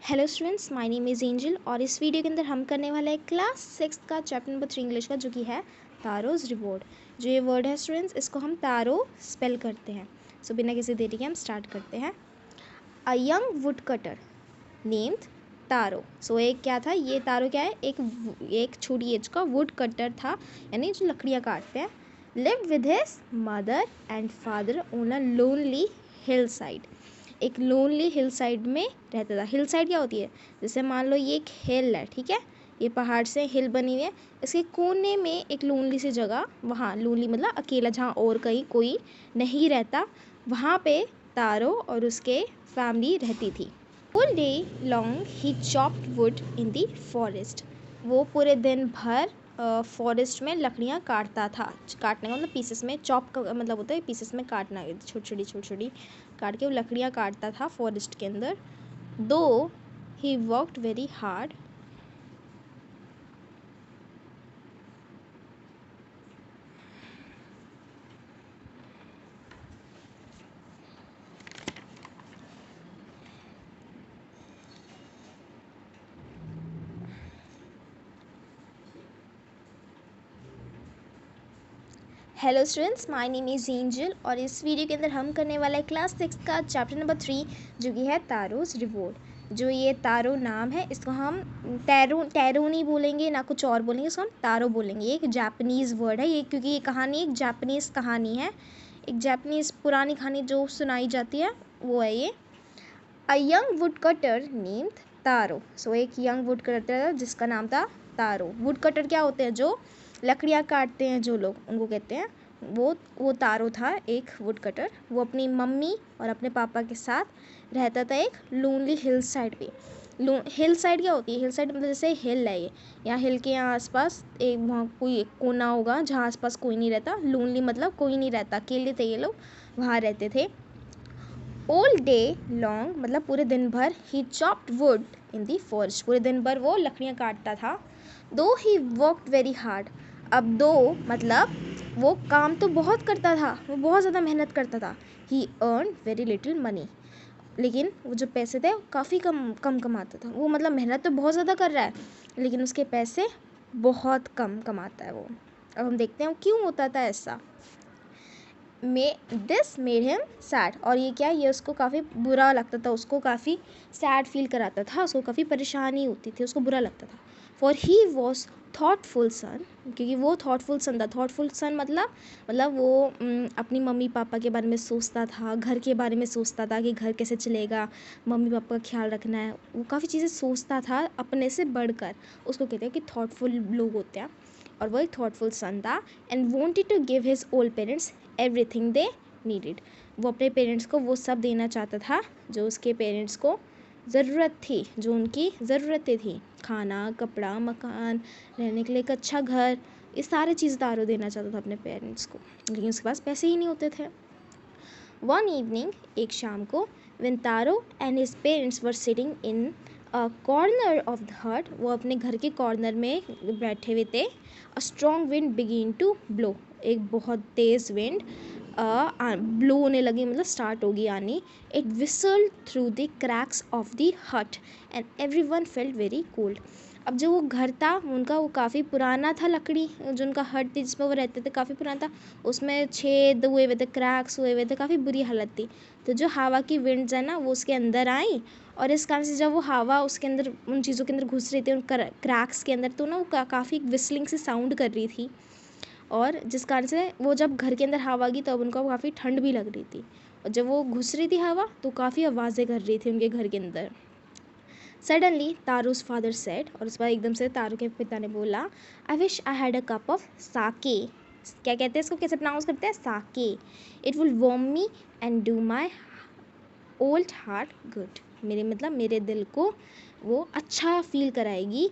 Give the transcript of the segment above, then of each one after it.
Hello students, my name is angel और इस video के अंदर हम करने वाला है क्लास 6 का चैप्टर नंबर 3 इंग्लिश का, जो कि है तारोज़ रिवॉर्ड। जो ये वर्ड है स्टूडेंट्स, इसको हम तारो स्पेल करते हैं। सो बिना किसी देरी के हम स्टार्ट करते हैं। A young woodcutter named Taro. So एक क्या था, ये तारो क्या है, एक छोटी एज का वुड कटर था, यानी जो लकड़ियाँ काटते हैं। Lived with his mother and father on a lonely hill side. एक लोनली हिल साइड में रहता था। हिल साइड क्या होती है, जैसे मान लो ये एक हिल है, ठीक है, ये पहाड़ से हिल बनी हुई है, इसके कोने में एक लोनली सी जगह, वहाँ लोनली मतलब अकेला, जहाँ और कहीं कोई नहीं रहता, वहाँ पे तारो और उसके फैमिली रहती थी। All day long he chopped wood in the forest. वो पूरे दिन भर फॉरेस्ट में लकड़ियाँ काटता था। काटने का मतलब पीसेस में, चॉप का मतलब होता है पीसेस में काटना, छोटी छोटी काट के वो लकड़ियाँ काटता था फॉरेस्ट के अंदर। दो he worked very hard. Hello students, my name is angel और इस वीडियो के अंदर हम करने वाला है क्लास 6 का चैप्टर नंबर 3, जो कि है तारोज़ रिवॉर्ड। जो ये तारो नाम है, इसको हम टैरो नहीं बोलेंगे, ना कुछ और बोलेंगे, इसको हम तारो बोलेंगे। ये एक जापानीज़ वर्ड है ये, क्योंकि ये कहानी एक जापानीज़ कहानी है, एक जापानीज़ पुरानी कहानी जो सुनाई जाती है, वो है ये। A young woodcutter named Taro. So एक यंग वुड कटर जिसका नाम था तारो। वुड कटर क्या होते हैं, जो लकड़ियाँ काटते हैं जो लोग, उनको कहते हैं। वो तारो था एक वुड कटर। वो अपनी मम्मी और अपने पापा के साथ रहता था एक लोनली हिल साइड पे। हिल साइड क्या होती है, हिल साइड मतलब जैसे हिल है ये, यहाँ हिल के यहाँ आसपास एक वहाँ कोई एक कोना होगा जहाँ आसपास कोई नहीं रहता। लोनली मतलब कोई नहीं रहता, अकेले थे ये लोग, वहाँ रहते थे। ऑल डे लॉन्ग मतलब पूरे दिन भर। He chopped wood in the forest, पूरे दिन भर वो लकड़ियाँ काटता था। दो ही वर्कड वेरी हार्ड। अब दो मतलब वो काम तो बहुत करता था, वो बहुत ज़्यादा मेहनत करता था। ही अर्न वेरी लिटिल मनी, लेकिन वो जो पैसे थे काफ़ी कम कम कमाता था वो। मतलब मेहनत तो बहुत ज़्यादा कर रहा है, लेकिन उसके पैसे बहुत कम कमाता है वो। अब हम देखते हैं क्यों होता था ऐसा। This made him sad. और ये क्या, ये उसको काफ़ी बुरा लगता था, उसको काफ़ी सैड फील कराता था, उसको काफ़ी परेशानी होती थी, उसको बुरा लगता था। फॉर ही वॉज थॉटफुल सन, क्योंकि वो थॉटफुल सन था। थॉटफुल सन मतलब वो अपनी मम्मी पापा के बारे में सोचता था, घर के बारे में सोचता था कि घर कैसे चलेगा, मम्मी पापा का ख्याल रखना है, वो काफ़ी चीज़ें सोचता था अपने से बढ़कर। उसको कहते हैं कि थॉटफुल लोग होते हैं, और वो एक थॉटफुल सन था। And wanted to give his old parents everything they needed. वो अपने पेरेंट्स को वो सब देना चाहता था जो उसके पेरेंट्स को ज़रूरत थी, जो उनकी ज़रूरतें थी। खाना, कपड़ा, मकान, रहने के लिए एक अच्छा घर, ये सारी चीज़ तारो देना चाहता था अपने पेरेंट्स को, लेकिन उसके पास पैसे ही नहीं होते थे। वन इवनिंग, एक शाम को, when taro and his parents were sitting in a corner of the हट, वो अपने घर के कॉर्नर में बैठे हुए थे। A strong wind begin to blow, एक बहुत तेज़ विंड ब्लो होने लगी, मतलब स्टार्ट होगी आनी। It whistle through the cracks of the hut and everyone felt very cold. अब जो वो घर था उनका, वो काफ़ी पुराना था, लकड़ी जो उनका हट थी जिसमें वो रहते थे काफ़ी पुराना था, उसमें छेद हुए हुए थे, क्रैक्स हुए हुए थे, काफ़ी बुरी हालत थी। तो जो हवा की विंड्स है ना, वो उसके अंदर आई, और इस कारण से जब वो हवा उसके अंदर उन चीज़ों के अंदर घुस रही थी, उन क्रैक्स के अंदर, तो ना वो काफ़ी विस्लिंग से साउंड कर रही थी, और जिस कारण से वो जब घर के अंदर हवा गई तब उनको काफ़ी ठंड भी लग रही थी, और जब वो घुस रही थी हवा तो काफ़ी आवाज़ें कर रही थी उनके घर के अंदर। सडनली तारू's फादर सेड, और उस बाद एकदम से तारू के पिता ने बोला, I wish I had a cup of sake. क्या कहते हैं इसको, कैसे प्रोनाउंस करते हैं, sake. It will warm me and do my old heart good. मेरे मतलब मेरे दिल को वो अच्छा फील कराएगी,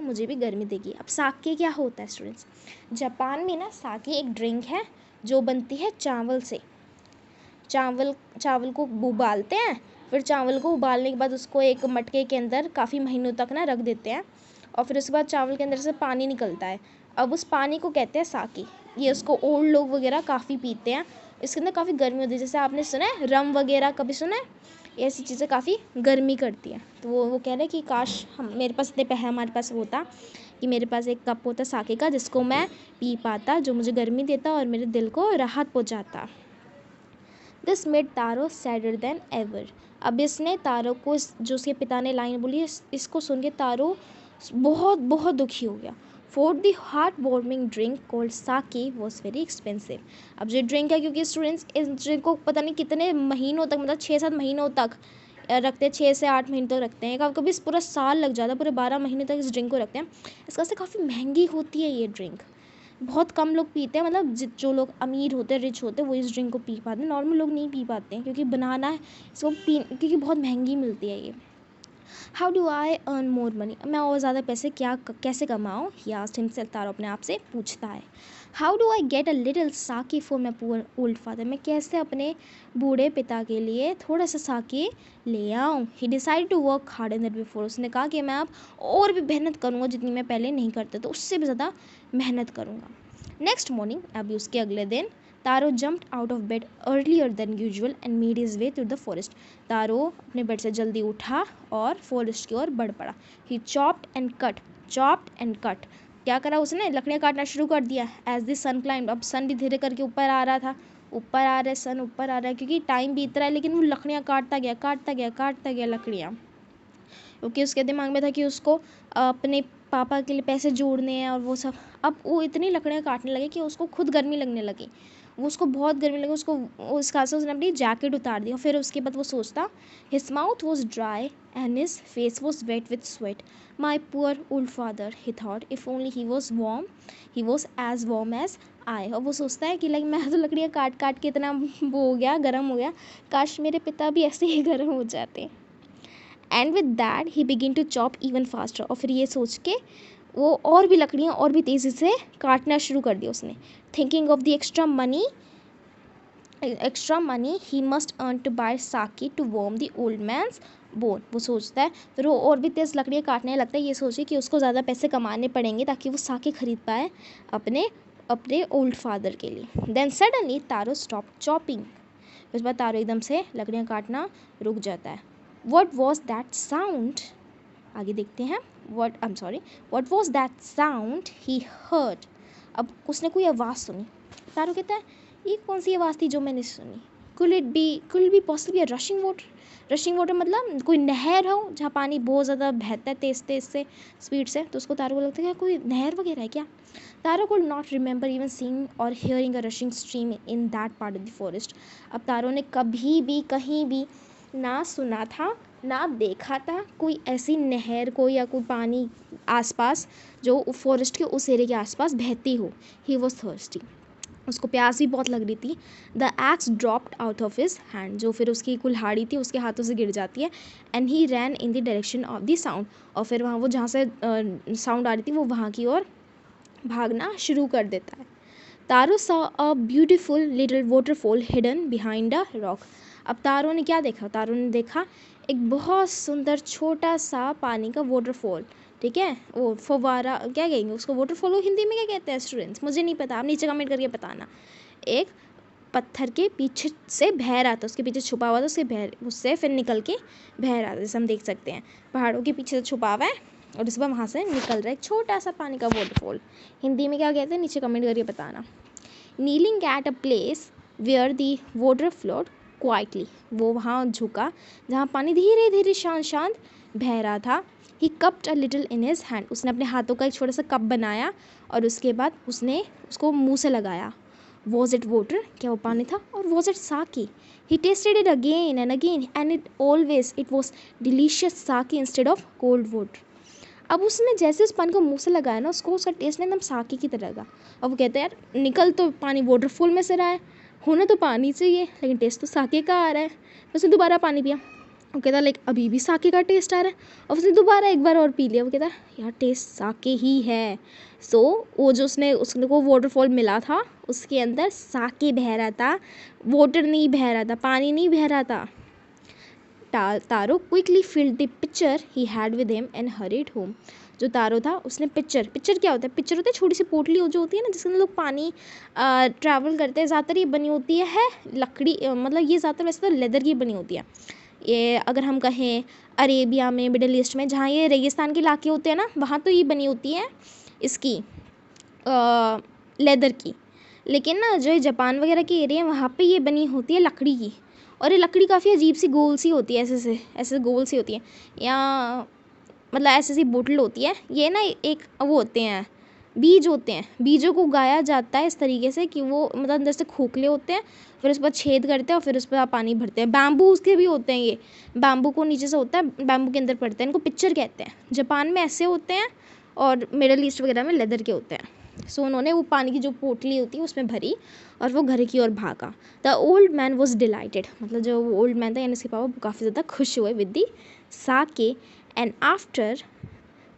मुझे भी गर्मी देगी। अब साके क्या होता है स्टूडेंट्स, जापान में ना साके एक ड्रिंक है जो बनती है चावल से। चावल को उबालते हैं, फिर चावल को उबालने के बाद उसको एक मटके के अंदर काफ़ी महीनों तक ना रख देते हैं, और फिर उसके बाद चावल के अंदर से पानी निकलता है। अब उस पानी को कहते हैं साकी। ये उसको ओल्ड लोग वगैरह काफ़ी पीते हैं, इसके अंदर काफ़ी गर्मी होती है। जैसे आपने सुना है रम वगैरह, कभी सुना है, ये ऐसी चीज़ें काफ़ी गर्मी करती है। तो वो कह रहे हैं कि काश हम मेरे पास इतने पैसे हमारे पास होता कि मेरे पास एक कप होता साके का जिसको मैं पी पाता, जो मुझे गर्मी देता और मेरे दिल को राहत पहुँचाता। This made taro sadder then ever. अब इसने तारो को जो उसके पिता ने लाइन बोली इसको सुन के तारो बहुत बहुत दुखी हो गया। For the heartwarming drink called sake was very expensive. अब जो ड्रिंक है, क्योंकि स्टूडेंट्स इस ड्रिंक को पता नहीं कितने महीनों तक, मतलब 6-7 महीनों तक रखते हैं, 6 से 8 महीने तक रखते हैं, कभी कभी पूरा साल लग जाता है, पूरे 12 महीने तक इस ड्रिंक को रखते हैं। इसका से काफ़ी महंगी होती है ये ड्रिंक, बहुत कम लोग पीते हैं, मतलब जो लोग अमीर होते हैं, रिच होते हैं, वो इस ड्रिंक को पी पाते हैं, नॉर्मल लोग नहीं पी पाते हैं, क्योंकि बनाना है इसको क्योंकि बहुत महंगी मिलती है ये। How do I earn more money, मैं और ज़्यादा पैसे कैसे कमाऊँ, ही आस्क्ड हिमसेल्फ, तारो अपने आप से पूछता है। How do I get a little sake for my poor old father, मैं कैसे अपने बूढ़े पिता के लिए थोड़ा सा साके ले आऊँ। He decide to work hard in that before, उसने कहा कि मैं अब और भी मेहनत करूँगा, जितनी मैं पहले नहीं करता तो उससे भी ज़्यादा मेहनत करूँगा। नेक्स्ट मॉर्निंग, अभी उसके अगले दिन, Taro jumped out of bed earlier than usual and made his way through the forest. Taro अपने बेड से जल्दी उठा और फॉरेस्ट की ओर बढ़ पड़ा। ही चॉप्ड एंड कट, क्या करा उसने, लकड़ियाँ काटना शुरू कर दिया। एज द सन क्लाइंब, अब सन भी धीरे करके ऊपर आ रहा था, ऊपर आ रहा है सन, ऊपर आ रहा है, क्योंकि टाइम बीत रहा है, लेकिन वो लकड़ियाँ काटता गया लकड़ियाँ, क्योंकि उसके दिमाग में था कि उसको अपने पापा के लिए पैसे जोड़ने हैं और वो सब। अब वो इतनी लकड़ियाँ काटने लगे कि उसको खुद गर्मी लगने लगी, वो उसको बहुत गर्मी लगी, उसको उस खास से उसने अपनी जैकेट उतार दी। फिर उसके बाद वो सोचता, his mouth was dry and his face was wet with sweat. My poor old father, he thought, if only he was as warm as I. और वो सोचता है कि लाइक मैं तो लकड़ियाँ काट के इतना वो हो गया, गर्म हो गया, काश मेरे पिता भी ऐसे ही गर्म हो जाते। And with that he begin to chop even faster, और फिर ये सोच के वो और भी लकड़ियाँ और भी तेज़ी से काटना शुरू कर दिया उसने। Thinking of the extra money he must earn to buy sake to warm the old man's bone, वो सोचता है, फिर वो और भी तेज़ लकड़ियाँ काटने लगता है, ये सोचे कि उसको ज़्यादा पैसे कमाने पड़ेंगे ताकि वो साके खरीद पाए अपने ओल्ड फादर के लिए। देन सडनली तारो स्टॉप चॉपिंग, उस बाद तारो एकदम से लकड़ियाँ काटना रुक जाता है। What was that sound? आगे देखते हैं। What was that sound he heard? अब उसने कोई आवाज़ सुनी। तारो कहता है, ये कौन सी आवाज़ थी जो मैंने सुनी? Could it be possibly a rushing water? Rushing water मतलब कोई नहर हो जहाँ पानी बहुत ज़्यादा बहता है तेज़ से स्पीड से, तो उसको तारो को लगता है कि कोई नहर वगैरह है क्या। तारो could not remember even seeing or hearing a rushing stream in that part of the forest. अब तारो ने कभी भी कहीं भी ना सुना था ना देखा था कोई ऐसी नहर को या कोई पानी आसपास जो फॉरेस्ट के उस एरिया के आसपास बहती हो। ही वॉज थर्स्टी, उसको प्यास भी बहुत लग रही थी। The x dropped out of his hand, जो फिर उसकी कुल्हाड़ी थी उसके हाथों से गिर जाती है। And he ran in the direction of the sound, और फिर वहाँ वो जहाँ से साउंड आ रही थी वो वहाँ की ओर भागना शुरू कर देता है। Taro saw a beautiful little waterfall hidden behind a rock. अब तारो ने क्या देखा, तारो ने देखा एक बहुत सुंदर छोटा सा पानी का वाटरफॉल, ठीक है, वो फव्वारा क्या कहेंगे उसको, वाटरफॉल को हिंदी में क्या कहते हैं स्टूडेंट्स, मुझे नहीं पता, आप नीचे कमेंट करके बताना। एक पत्थर के पीछे से बह रहा था, उसके पीछे छुपा हुआ था, उससे फिर निकल के बह रहा था, जैसे हम देख सकते हैं पहाड़ों के पीछे से छुपा हुआ है और इस बार वहाँ से निकल रहा है एक छोटा सा पानी का वाटरफॉल। हिंदी में क्या कहते हैं नीचे कमेंट करके बताना। Kneeling at a place where the water flowed quietly, वो वहाँ झुका जहाँ पानी धीरे धीरे शांत बह रहा था। He cupped a little in his hand, उसने अपने हाथों का एक छोटा सा कप बनाया और उसके बाद उसने उसको मुंह से लगाया। वॉज इट वाटर, क्या वो पानी था, और was it sake. He tasted it again and it was delicious sake instead of cold water. अब उसने जैसे उस पानी को मुंह से लगाया ना, उसको उसका टेस्ट एकदम साके की तरह का। अब वो कहते हैं यार निकल तो पानी वाटरफॉल में से रहा है, होना तो पानी चाहिए, लेकिन टेस्ट तो साके का आ रहा है। उसने दोबारा पानी पिया, वो कहता लाइक अभी भी साके का टेस्ट आ रहा है, और उसने दोबारा एक बार और पी लिया, वो कहता यार टेस्ट साके ही है। सो वो जो उसने को वाटरफॉल मिला था उसके अंदर साके बह रहा था, वाटर नहीं बह रहा था, पानी नहीं बह रहा था। Taro quickly filled the pitcher he had with him and hurried home. जो तारो था उसने पिक्चर क्या होता है, पिक्चर होता है छोटी सी पोटली जो होती है ना जिसके अंदर लोग पानी ट्रैवल करते हैं, ज़्यादातर ये बनी होती है लकड़ी, मतलब ये ज़्यादातर वैसे तो लेदर की बनी होती है। ये अगर हम कहें अरेबिया में, मिडल ईस्ट में, जहाँ ये रेगिस्तान के इलाके होते हैं ना, वहाँ तो ये बनी होती है इसकी लेदर की। लेकिन ना जो जापान वगैरह के एरिया है वहाँ पे ये बनी होती है लकड़ी की। और ये लकड़ी काफ़ी अजीब सी गोल सी होती है, ऐसे गोल सी होती है, या मतलब ऐसी सी बोतल होती है। ये ना एक वो होते हैं, बीज होते हैं, बीजों को उगाया जाता है इस तरीके से कि वो मतलब अंदर से खोखले होते हैं, फिर उस पर छेद करते हैं और फिर उस पर आप पानी भरते हैं। बैम्बू उसके भी होते हैं, ये बैम्बू को नीचे से होता है, बैम्बू के अंदर पड़ते हैं, इनको पिक्चर कहते हैं। जापान में ऐसे होते हैं और मिडल ईस्ट वगैरह में लेदर के होते हैं। सो उन्होंने वो पानी की जो पोटली होती है उसमें भरी और वो घर की ओर भागा। The old man was dilated, मतलब जो ओल्ड मैन था यानी उसके पापा, वो काफ़ी ज़्यादा खुश हुए with the sake, and after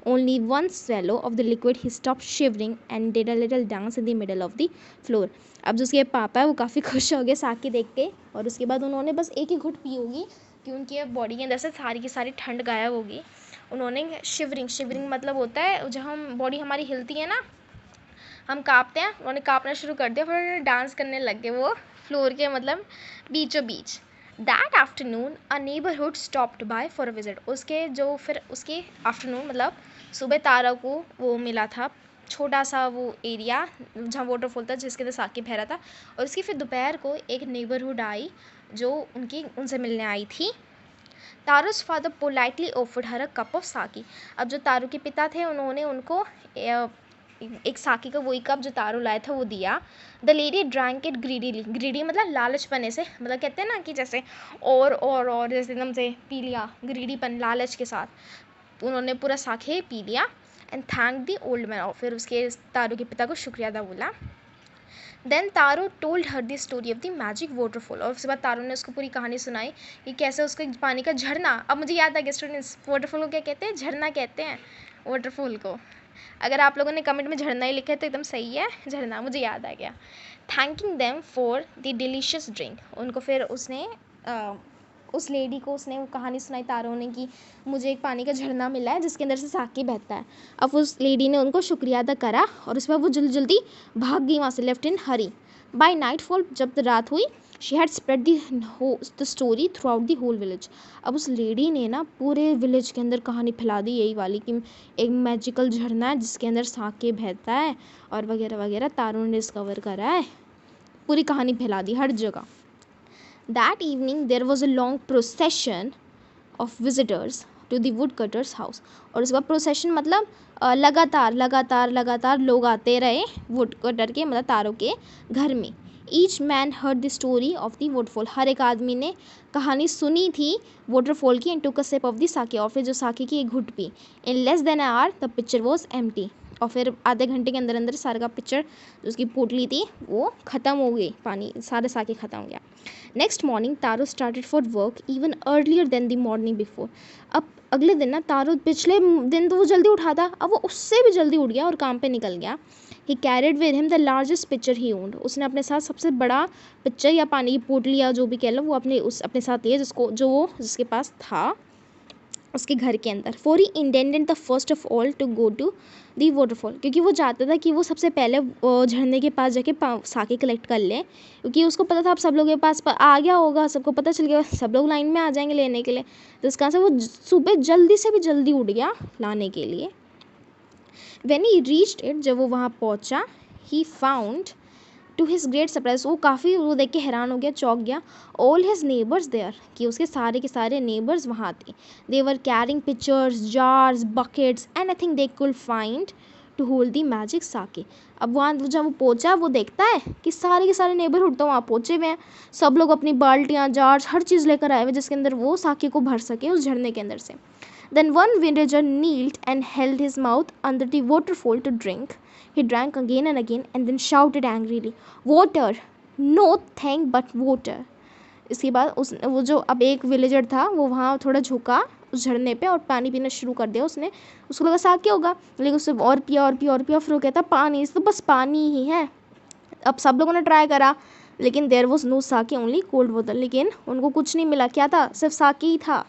only one swallow of the liquid he stopped shivering and did a little dance in the middle of the floor। अब जो उसके पापा है वो काफ़ी खुश हो गए साके देख के, और उसके बाद उन्होंने बस एक ही घुट पी होगी कि उनकी बॉडी के अंदर से सारी की सारी ठंड गायब होगी। उन्होंने शिवरिंग मतलब होता है जब हम बॉडी हमारी हिलती है ना, हम काँपते हैं, उन्होंने काँपना शुरू कर दिया, फिर डांस करने लग गए वो फ्लोर के मतलब बीचों बीच। That afternoon a neighbourhood stopped by for a visit. उसके आफ्टरनून मतलब सुबह तारा को वो मिला था, छोटा सा वो एरिया जहाँ वाटरफॉल था जिसके अंदर साके बह रहा था, और उसकी फिर दोपहर को एक नेबरहुड आई जो उनसे मिलने आई थी। Taro's father politely offered her a cup of sake. अब जो तारू के पिता थे उन्होंने उनको एक साकी का वही कप जो तारू लाया था वो दिया। The lady drank it greedily, greedy मतलब लालचपने से, मतलब कहते हैं ना कि जैसे और जैसे एकदम से पी लिया, ग्रीडीपन लालच के साथ उन्होंने पूरा साके पी लिया। And thank the old man, और फिर उसके तारू के पिता को शुक्रिया अदा बोला। देन तारू told her the story of the magic waterfall, और उसके बाद तारू ने उसको पूरी कहानी सुनाई कि कैसे उसको एक पानी का झरना, अब मुझे याद आ गया स्टूडेंट्स, वाटरफॉल को क्या कहते हैं, झरना कहते हैं वाटरफॉल को। अगर आप लोगों ने कमेंट में झरना ही लिखा है तो एकदम सही है, झरना, मुझे याद आ गया। Thanking them for the delicious drink, उनको फिर उसने उस लेडी को उसने वो कहानी सुनाई तारों ने कि मुझे एक पानी का झरना मिला है जिसके अंदर से साके बहता है। अब उस लेडी ने उनको शुक्रिया अदा करा और उसके बाद वो जल्दी जल्दी भाग गई वहाँ से, left in hurry. By nightfall, जब रात हुई, she had spread the story throughout the whole village. अब उस लेडी ने ना पूरे विलेज के अंदर कहानी फैला दी यही वाली कि एक मैजिकल झरना है जिसके अंदर साके बहता है और वगैरह वगैरह, तारों ने डिस्कवर करा है, पूरी कहानी फैला दी हर जगह। That evening there was a long procession of visitors to the woodcutter's house। और उसके बाद प्रोसेशन मतलब लगातार लोग आते रहे वुडकटर के मतलब तारों के घर में। Each man heard the story of the waterfall, हर एक आदमी ने कहानी सुनी थी वाटरफॉल की। And took a sip of the sake, और फिर जो साके की एक घुट पी। In less than an hour the pitcher was empty, और फिर आधे घंटे के अंदर अंदर सारा का पिक्चर जो उसकी पोटली थी वो ख़त्म हो गई, पानी सारे साके ख़त्म हो गया। Next morning Taro started for work even earlier than the morning before. अब अगले दिन ना तारो, पिछले दिन तो वो जल्दी उठा था, अब वो उससे भी जल्दी उठ गया और काम पे निकल गया। ही carried with him the largest picture he owned, उसने अपने साथ सबसे बड़ा पिक्चर या पानी की पोटली या जो भी कह लो वो अपने साथ लिया जिसके पास था उसके घर के अंदर। For he intended the first of all to go to the waterfall, क्योंकि वो चाहता था कि वो सबसे पहले झरने के पास जाके साके कलेक्ट कर ले, क्योंकि उसको पता था अब सब लोगों के पास आ गया होगा, सबको पता चल गया, सब लोग लाइन में आ जाएंगे लेने के लिए। तो इस कारण से वो सुबह जल्दी से भी जल्दी उठ गया लाने के लिए। व्हेन ही रीच्ड इट, जब वो वहाँ पहुँचा, he found to his great surprise, वो देख के हैरान हो गया, चौंक गया। ऑल हिज नेबर्स देयर, कि उसके सारे के सारे नेबर्स वहाँ थे। They were carrying pitchers, jars, buckets, anything they could find to hold the magic sake. अब वहाँ जब वो पहुँचा वो देखता है कि सारे के सारे नेबरहुड तो वहाँ पहुँचे हुए हैं, सब लोग अपनी बाल्टियाँ, जार्स, हर चीज़ लेकर आए हुए जिसके अंदर वो साके को भर सके उस झरने के अंदर से। Then one villager kneeled and held his mouth under the waterfall to drink. He drank again and again and then shouted angrily, "Water! No thing but water!" इसके बाद वो जो अब एक विलेजर था वो वहाँ थोड़ा झुका उस झरने पे और पानी पीना शुरू कर दिया उसने। उसको लगा साके होगा, लेकिन उससे और पिया, फिर वो कहता पानी, इस तो बस पानी ही है। अब सब लोगों ने ट्राई करा लेकिन there was no sake, only cold water, लेकिन उनको कुछ नहीं मिला। क्या था? सिर्फ साके ही था।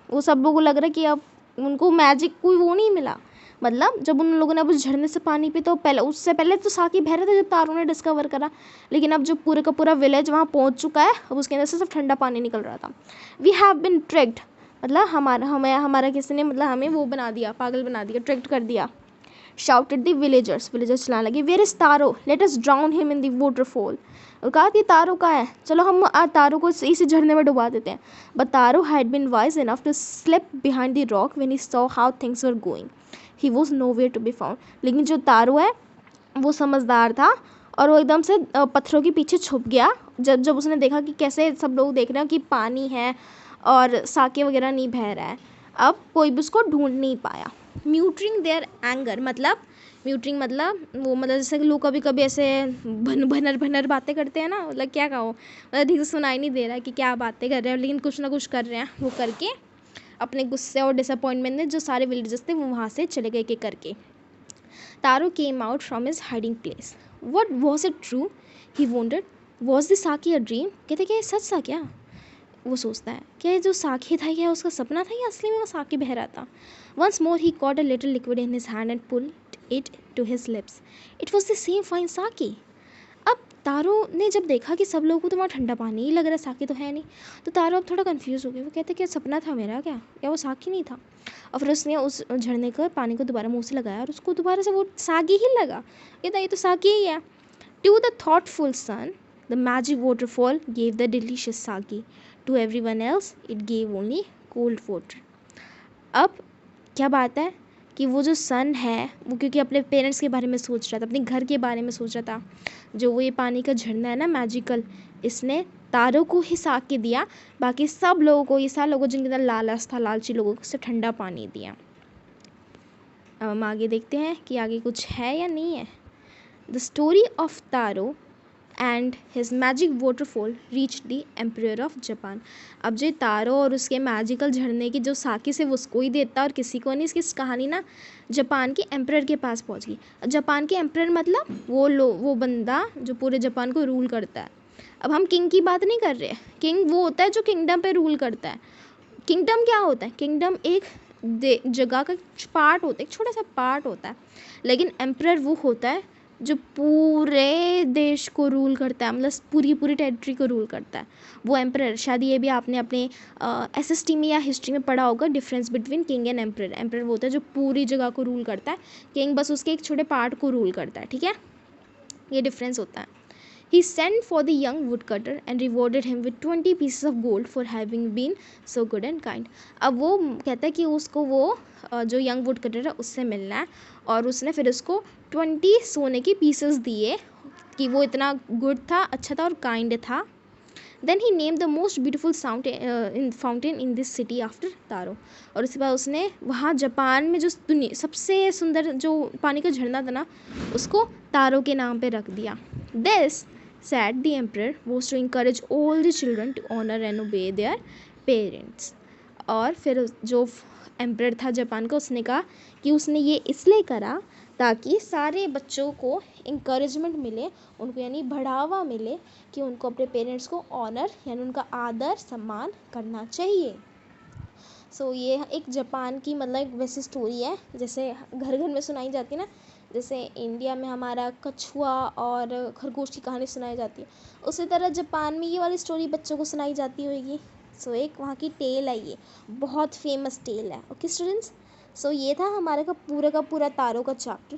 वो सब लोगों को लग रहा है कि अब उनको मैजिक कोई वो नहीं मिला, मतलब जब उन लोगों ने अब उस झरने से पानी पी तो पहले उससे पहले तो साकी बह रहा था जब तारों ने डिस्कवर करा, लेकिन अब जो पूरे का पूरा विलेज वहाँ पहुँच चुका है, अब उसके अंदर से सब ठंडा पानी निकल रहा था। वी हैव बिन ट्रिक्ड, मतलब हमारा किसी ने मतलब हमें वो बना दिया, पागल बना दिया, ट्रिक्ड कर दिया। shouted the villagers चिल्लाने लगे, where is Taro, let us drown him in the waterfall। और कहा कि तारो कहाँ है, चलो हम आज तारो को इसी झरने में डुबा देते हैं। But Taro had been wise enough to slip behind the rock when he saw how things were going. He was nowhere to be found। लेकिन जो तारो है वो समझदार था और वो एकदम से पत्थरों के पीछे छुप गया जब उसने देखा कि कैसे सब लोग देख रहे हैं कि पानी है और साके वगैरह नहीं बह रहा है। अब कोई भी उसको ढूंढ नहीं पाया। म्यूटरिंग देयर एंगर, मतलब म्यूटरिंग मतलब वो मतलब जैसे लोग कभी कभी ऐसे भनर बातें करते हैं ना, मतलब क्या कहो, मतलब ठीक से सुनाई नहीं दे रहा है कि क्या बातें कर रहे हैं, लेकिन कुछ ना कुछ कर रहे हैं। वो करके अपने गुस्से और डिसअपॉइंटमेंट में जो सारे विलेजर्स थे वो वहाँ से चले गए एक करके। Taro came out from his hiding place. What was it true, he wondered. Was this sake a dream, कहते क्या ये सच था क्या? वो सोचता है क्या ये जो साकी था क्या उसका सपना था या असली में वो साकी बह रहा था। Once more he caught a little liquid in his hand and pulled it to his lips. It was the same fine sake. अब तारो ने जब देखा कि सब लोगों को तो वहाँ ठंडा पानी ही लग रहा है, साकी तो है नहीं, तो तारो अब थोड़ा कंफ्यूज हो गया। वो कहते क्या सपना था मेरा क्या, या वो साकी नहीं था? और फिर उसने उस झरने के पानी को दोबारा मुँह से लगाया और उसको दोबारा से वो साकी ही लगा। ये तो साकी ही है। To the thoughtful son the magic waterfall gave the delicious sake, to everyone else it gave only cold water. अब क्या बात है कि वो जो सन है वो क्योंकि अपने पेरेंट्स के बारे में सोच रहा था, अपने घर के बारे में सोच रहा था, जो वो ये पानी का झरना है ना मैजिकल, इसने तारों को ही साके दिया, बाकी सब लोगों को, ये सारे लोगों जिनके अंदर लालच था, लालची लोगों को सिर्फ ठंडा पानी दिया। अब हम आगे देखते हैं कि आगे कुछ है या नहीं है। The story of taro and his magic waterfall reach the emperor of Japan. अब जो तारो और उसके मैजिकल झरने की जो साकी से उसको ही देता और किसी को नहीं, इसकी कहानी ना जापान के एम्परर के पास पहुंच गई। जापान के एम्परर मतलब वो बंदा जो पूरे जापान को रूल करता है। अब हम किंग की बात नहीं कर रहे हैं, किंग वो होता है जो किंगडम पे रूल करता है। किंगडम क्या होता है, किंगडम एक जगह का पार्ट होता है, एक छोटा सा पार्ट होता है, लेकिन एम्परर वो होता है जो पूरे देश को रूल करता है, मतलब पूरी टेरिटरी को रूल करता है, वो एम्परर। शायद ये भी आपने अपने एसएसटी में या हिस्ट्री में पढ़ा होगा, difference between king and emperor. Emperor वो होता है जो पूरी जगह को रूल करता है, किंग बस उसके एक छोटे पार्ट को रूल करता है, ठीक है, ये डिफरेंस होता है। He sent for the young woodcutter and rewarded him with 20 pieces of gold for having been so good and kind। अब वो कहता है कि उसको वो जो यंग वुडकटर है उससे मिलना है, और उसने फिर उसको 20 सोने के पीसेस दिए कि वो इतना गुड था, अच्छा था और काइंड था। Then he name the most beautiful fountain in this city after Taro. और उसके बाद उसने वहाँ जापान में जो दुनिया सबसे सुंदर जो पानी का झरना था ना, उसको तारो के नाम पे रख दिया। This said the emperor was to encourage all the children to honor and obey their parents। और फिर जो एम्परर था जापान का, उसने कहा कि उसने ये इसलिए करा ताकि सारे बच्चों को इंकरेजमेंट मिले, उनको यानी बढ़ावा मिले कि उनको अपने पेरेंट्स को ऑनर यानी उनका आदर सम्मान करना चाहिए। सो ये एक जापान की मतलब एक वैसी स्टोरी है जैसे घर घर में सुनाई जाती है ना, जैसे इंडिया में हमारा कछुआ और खरगोश की कहानी सुनाई जाती है, उसी तरह जापान में ये वाली स्टोरी बच्चों को सुनाई जाती होगी। सो एक वहाँ की टेल है, ये बहुत फेमस टेल है। ओके स्टूडेंट्स, सो ये था हमारे का पूरा तारों का चैप्टर।